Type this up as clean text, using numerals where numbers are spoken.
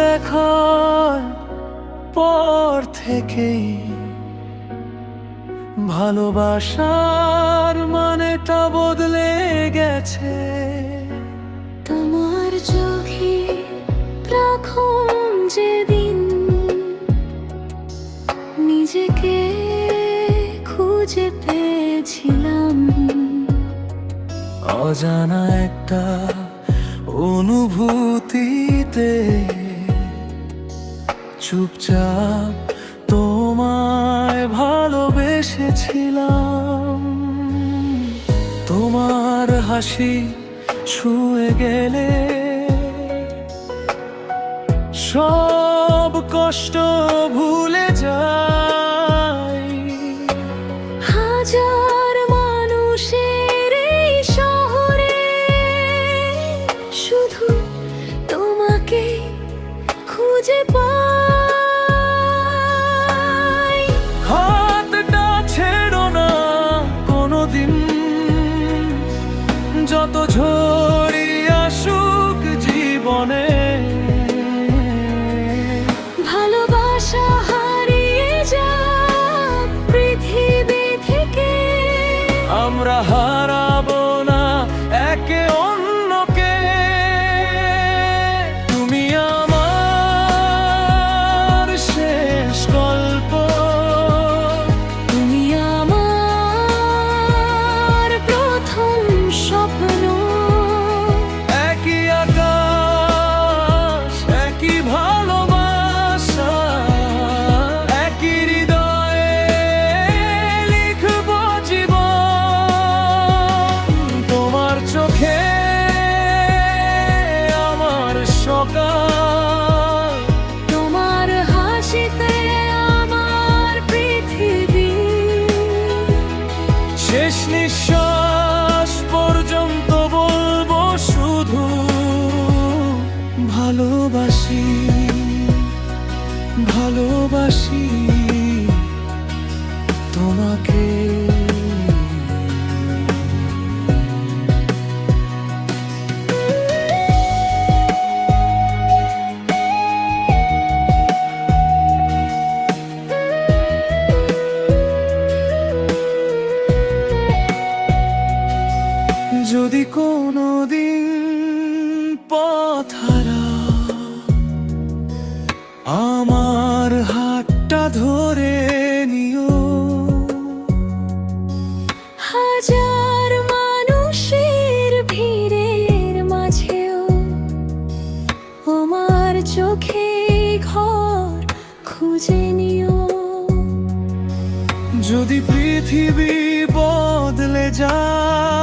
দেখার পর থেকেই ভালোবাসার মানেটা বদলে গেছে। তোমার চোখে প্রথম যেদিন নিজেকে খুঁজে পেয়েছিলাম, অজানা একটা অনুভূতিতে চুপচাপ তোমায় ভালোবেসেছিলাম। তোমার হাসি ছুঁয়ে গেলে সব কষ্ট ভুলে যাই। হাজার মানুষের এই শহরে শুধু তোমাকে খুঁজে পাই। হাতটা ছেড়ো না কোনোদিন, যত ঝড়ি আসুক জীবনে। ভালোবাসা হারিয়ে যাক পৃথিবী থেকে, আমরা হারাবো না একে অন্যকে। তুমি আমার শেষ গল্প, তুমি আমার প্রথম স্বপ্ন। একই আকাশ, একই ভালোবাসা, একই হৃদয়ে লিখব জীবন। তোমার চোখে আমার সকাল, তোমার হাসিতে আমার পৃথিবী। শেষ নিঃশ্বাস পর্যন্ত বলবো শুধু ভালোবাসি, ভালোবাসি তোমাকে। যদি কোনোদিন পথ হারা আমার হাতটা ধরে নিও। হাজার মানুষের ভিড়ের মাঝেও তোমার চোখে ঘর খুঁজে নিও। যদি পৃথিবী বদলে যায়